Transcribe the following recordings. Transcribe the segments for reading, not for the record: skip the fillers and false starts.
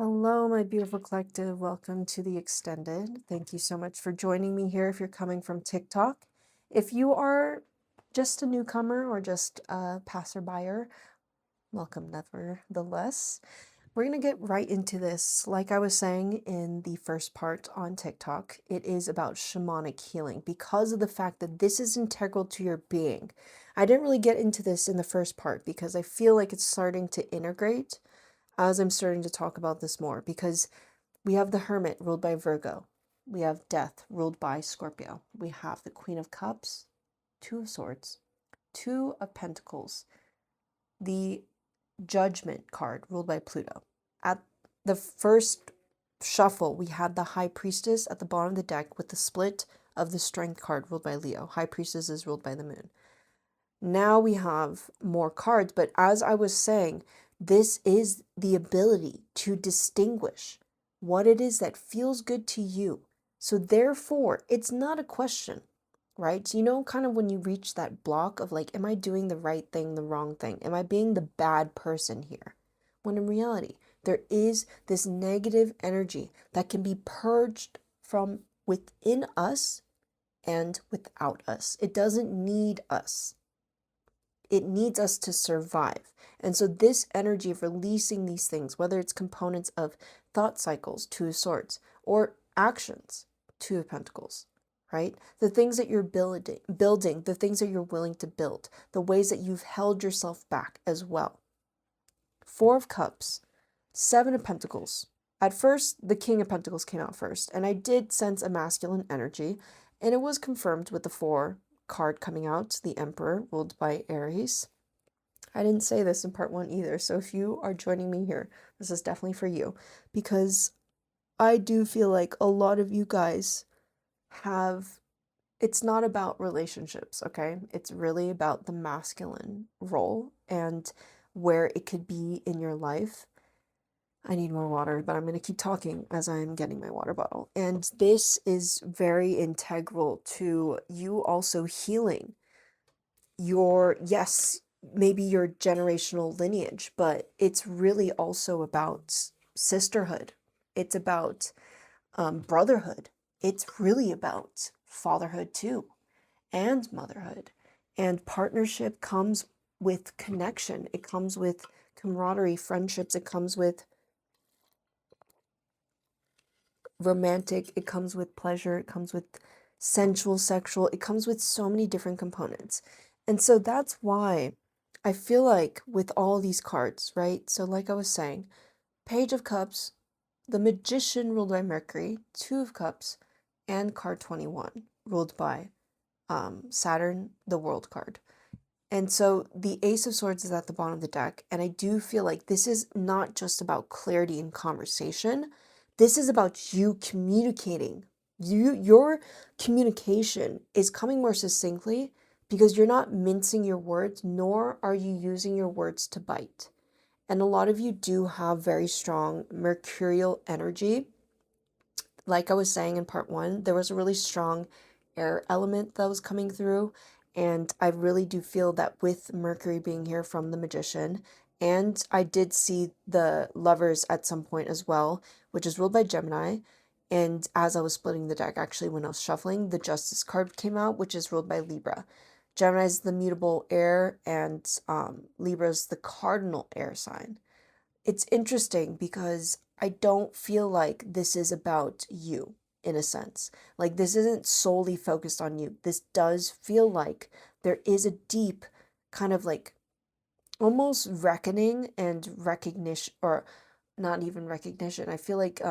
Hello, my beautiful collective. Welcome to the extended. Thank you so much for joining me here if you're coming from TikTok. If you are just a newcomer or just a passerby, welcome nevertheless. We're going to get right into this. Like I was saying in the first part on TikTok, it is about shamanic healing because of the fact that this is integral to your being. I didn't really get into this in the first part because I feel like it's starting to integrate as I'm starting to talk about this more, because we have the Hermit ruled by Virgo. We have Death ruled by Scorpio. We have the Queen of Cups, Two of Swords, Two of Pentacles, the Judgment card ruled by Pluto. At the first shuffle, we had the High Priestess at the bottom of the deck with the split of the Strength card ruled by Leo. High Priestess is ruled by the Moon. Now we have more cards, but as I was saying, this is the ability to distinguish what it is that feels good to you. So therefore, it's not a question, right? So, kind of when you reach that block of like, am I doing the right thing, the wrong thing? Am I being the bad person here? When in reality, there is this negative energy that can be purged from within us and without us. It doesn't need us. It needs us to survive. And so this energy of releasing these things, whether it's components of thought cycles, Two of Swords, or actions, Two of Pentacles, right? The things that you're building, the things that you're willing to build, the ways that you've held yourself back as well. Four of Cups, Seven of Pentacles. At first, the King of Pentacles came out first, and I did sense a masculine energy, and it was confirmed with the four card coming out, the Emperor, ruled by Aries. I didn't say this in part one either, so if you are joining me here, this is definitely for you, because I do feel like a lot of you guys it's not about relationships, okay? It's really about the masculine role and where it could be in your life. I need more water, but I'm going to keep talking as I'm getting my water bottle. And this is very integral to you also healing yes, maybe your generational lineage, but it's really also about sisterhood. It's about brotherhood. It's really about fatherhood too, and motherhood. And partnership comes with connection. It comes with camaraderie, friendships. It comes with romantic. It comes with pleasure. It comes with sensual, sexual. It comes with so many different components. And so that's why I feel like with all these cards, right? So like I was saying, Page of Cups, the Magician ruled by Mercury, Two of Cups, and card 21 ruled by Saturn, the World card. And so the Ace of Swords is at the bottom of the deck. And I do feel like this is not just about clarity and conversation. This is about you communicating. Your communication is coming more succinctly because you're not mincing your words, nor are you using your words to bite. And a lot of you do have very strong mercurial energy. Like I was saying in part one, there was a really strong air element that was coming through. And I really do feel that with Mercury being here from the Magician, and I did see the Lovers at some point as well, which is ruled by Gemini. And as I was splitting the deck, actually, when I was shuffling, the Justice card came out, which is ruled by Libra. Gemini is the mutable air, and Libra is the cardinal air sign. It's interesting because I don't feel like this is about you in a sense. Like this isn't solely focused on you. This does feel like there is a deep kind of like almost reckoning and recognition, or not even recognition. I feel like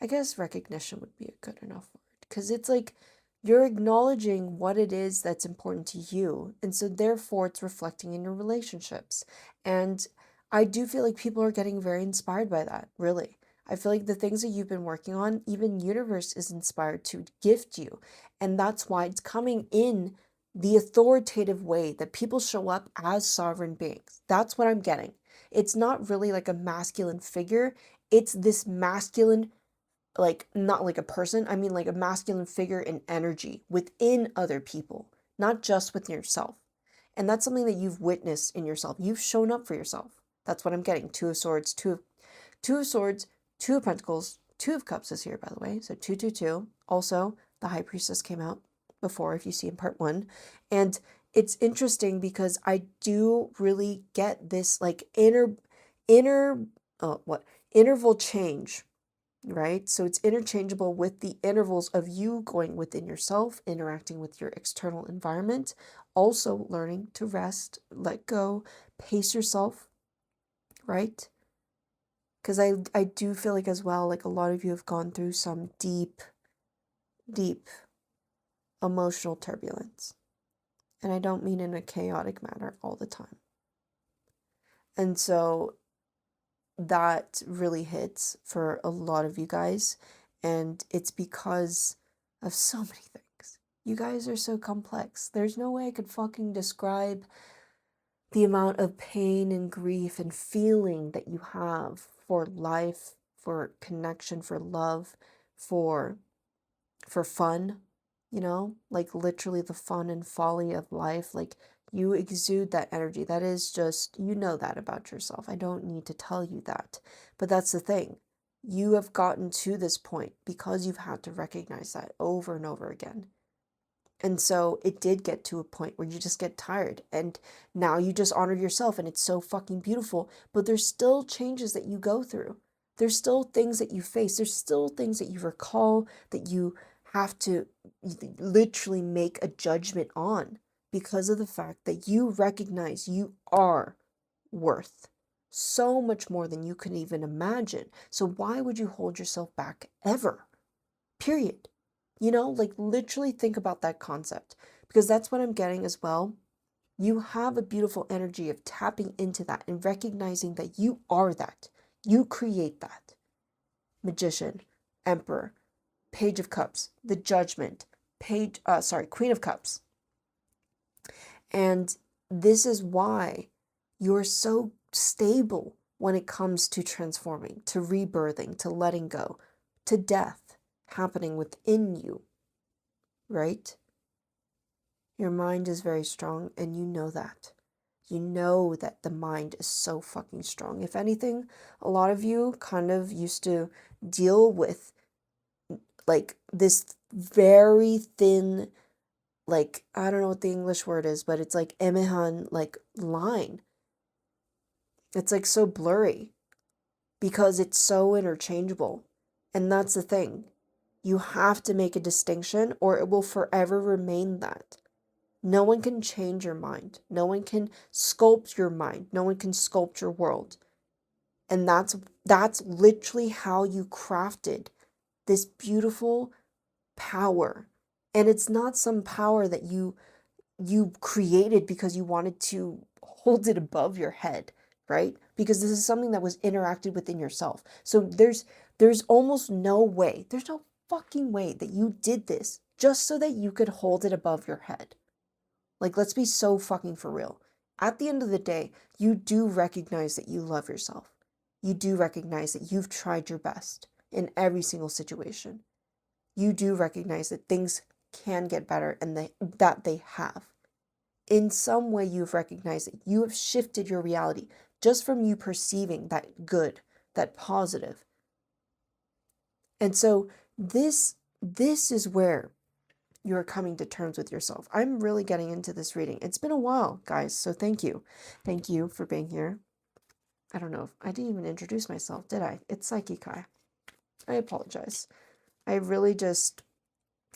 I guess recognition would be a good enough word, because it's like you're acknowledging what it is that's important to you, and so therefore it's reflecting in your relationships. And I do feel like people are getting very inspired by that, really. I feel like the things that you've been working on, even universe is inspired to gift you, and that's why it's coming in the authoritative way that people show up as sovereign beings. That's what I'm getting. It's not really like a masculine figure, it's this masculine, like not like a person, I mean like a masculine figure in energy within other people, not just within yourself. And that's something that you've witnessed in yourself. You've shown up for yourself. That's what I'm getting. Two of Swords, Two of Swords, Two of Pentacles, Two of Cups is here, by the way. So 222. Also, the High Priestess came out before, if you see in part 1. And it's interesting because I do really get this like interval change, right? So it's interchangeable with the intervals of you going within yourself, interacting with your external environment, also learning to rest, let go, pace yourself, right? Because I do feel like as well, like a lot of you have gone through some deep, deep emotional turbulence. And I don't mean in a chaotic manner all the time. And so that really hits for a lot of you guys. And it's because of so many things. You guys are so complex. There's no way I could fucking describe the amount of pain and grief and feeling that you have for life, for connection, for love, for fun, you know, like literally the fun and folly of life. Like you exude that energy. That is just, you know that about yourself. I don't need to tell you that. But that's the thing. You have gotten to this point because you've had to recognize that over and over again. And so it did get to a point where you just get tired and now you just honor yourself and it's so fucking beautiful. But there's still changes that you go through. There's still things that you face. There's still things that you recall that you have to literally make a judgment on because of the fact that you recognize you are worth so much more than you can even imagine. So why would you hold yourself back ever? Period. You know, like literally think about that concept because that's what I'm getting as well. You have a beautiful energy of tapping into that and recognizing that you are that. You create that. Magician, Emperor, Page of Cups, the Judgment, Queen of Cups. And this is why you're so stable when it comes to transforming, to rebirthing, to letting go, to death happening within you, right? Your mind is very strong and you know that. You know that the mind is so fucking strong. If anything, a lot of you kind of used to deal with like this very thin, like, I don't know what the English word is, but it's like emihan, like line. It's like so blurry because it's so interchangeable. And that's the thing. You have to make a distinction or it will forever remain that. No one can change your mind. No one can sculpt your mind. No one can sculpt your world. And that's literally how you crafted this beautiful power. And it's not some power that you created because you wanted to hold it above your head, right? Because this is something that was interacted within yourself. So there's almost no way, there's no fucking way that you did this just so that you could hold it above your head. Like, let's be so fucking for real. At the end of the day, you do recognize that you love yourself. You do recognize that you've tried your best in every single situation. You do recognize that things can get better and that they have. In some way, you've recognized that you have shifted your reality just from you perceiving that good, that positive. And so this is where you're coming to terms with yourself. I'm really getting into this reading. It's been a while, guys, so thank you. Thank you for being here. I don't know if I didn't even introduce myself, did I? It's Psyche Kai. I apologize. I really just,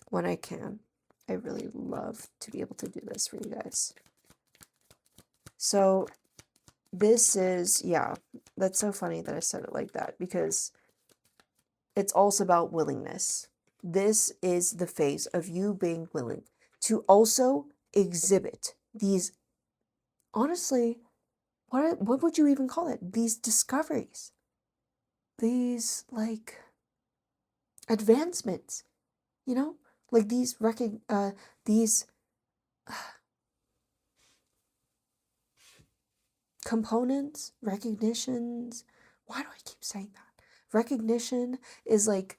when I can, I really love to be able to do this for you guys. So this is, yeah, that's so funny that I said it like that because it's also about willingness. This is the phase of you being willing to also exhibit these, honestly, what would you even call it? These discoveries, these like advancements, you know, like these components, recognitions. Why do I keep saying that? Recognition is like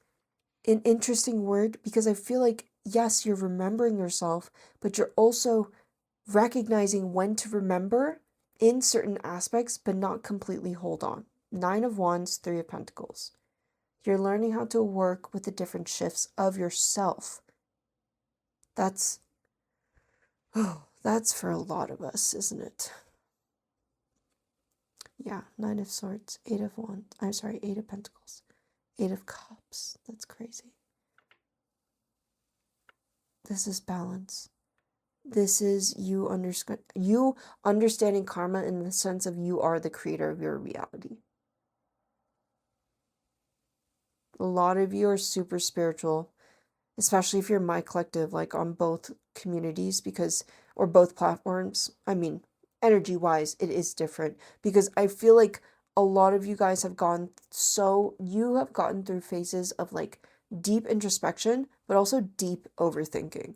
an interesting word because I feel like, yes, you're remembering yourself, but you're also recognizing when to remember in certain aspects, but not completely hold on. 9 of Wands, 3 of Pentacles. You're learning how to work with the different shifts of yourself. That's for a lot of us, isn't it? Yeah, 9 of Swords, 8 of Wands. I'm sorry, 8 of Pentacles, 8 of Cups. That's crazy. This is balance. This is you understanding karma in the sense of you are the creator of your reality. A lot of you are super spiritual, especially if you're my collective, like on both communities, or both platforms. I mean, energy wise, it is different because I feel like a lot of you guys have gotten through phases of like deep introspection, but also deep overthinking.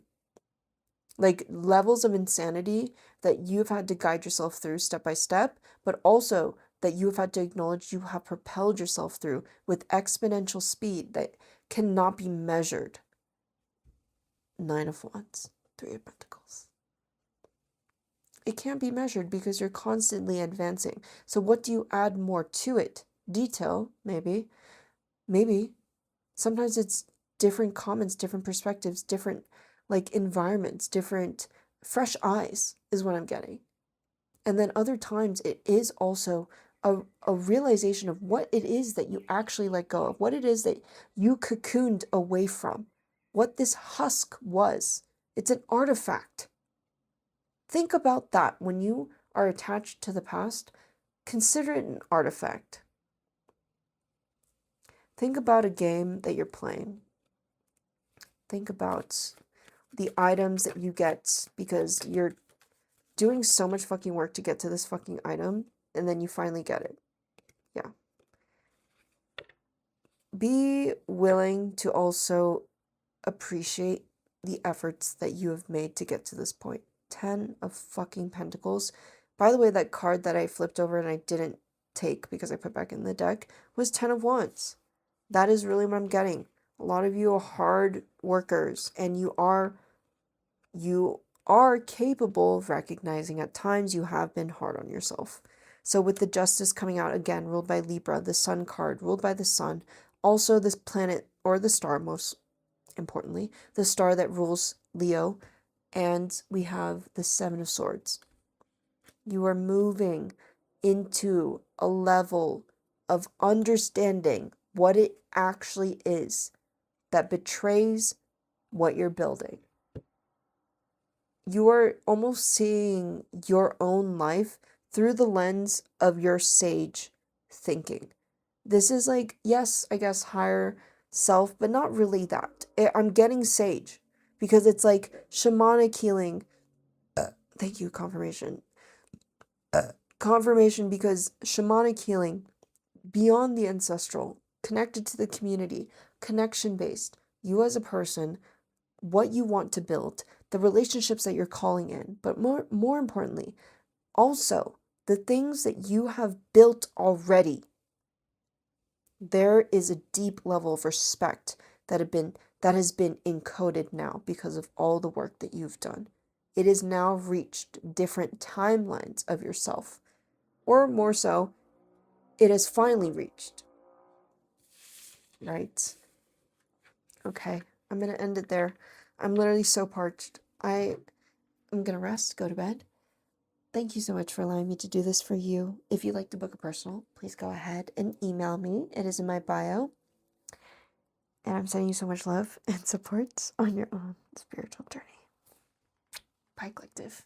Like levels of insanity that you've had to guide yourself through step by step, but also that you've had to acknowledge you have propelled yourself through with exponential speed that cannot be measured. 9 of Wands, 3 of Pentacles. It can't be measured because you're constantly advancing. So what do you add more to it? Detail, maybe. Maybe. Sometimes it's different comments, different perspectives, different like environments, different fresh eyes is what I'm getting. And then other times it is also a realization of what it is that you actually let go of, what it is that you cocooned away from, what this husk was. It's an artifact. Think about that when you are attached to the past. Consider it an artifact. Think about a game that you're playing. Think about the items that you get because you're doing so much fucking work to get to this fucking item, and then you finally get it. Yeah. Be willing to also appreciate the efforts that you have made to get to this point. 10 of fucking Pentacles. By the way, that card that I flipped over and I didn't take because I put back in the deck was 10 of Wands. That is really what I'm getting. A lot of you are hard workers, and you are capable of recognizing at times you have been hard on yourself. So with the Justice coming out again, ruled by Libra, the Sun card, ruled by the Sun, also this planet, or the star most importantly, the star that rules Leo, and we have the 7 of Swords. You are moving into a level of understanding what it actually is that betrays what you're building. You are almost seeing your own life through the lens of your sage thinking. This is like, yes, I guess higher self, but not really that. I'm getting sage because it's like shamanic healing. Thank you, confirmation. Confirmation because shamanic healing, beyond the ancestral, connected to the community, connection based. You as a person, what you want to build, the relationships that you're calling in, but more importantly, also the things that you have built already. There is a deep level of respect that has been encoded now because of all the work that you've done. It has now reached different timelines of yourself, or more so, it has finally reached. Right? Okay, I'm gonna end it there. I'm literally so parched. I'm gonna rest, go to bed. Thank you so much for allowing me to do this for you. If you'd like to book a personal, please go ahead and email me. It is in my bio. And I'm sending you so much love and support on your own spiritual journey. Bye, Collective.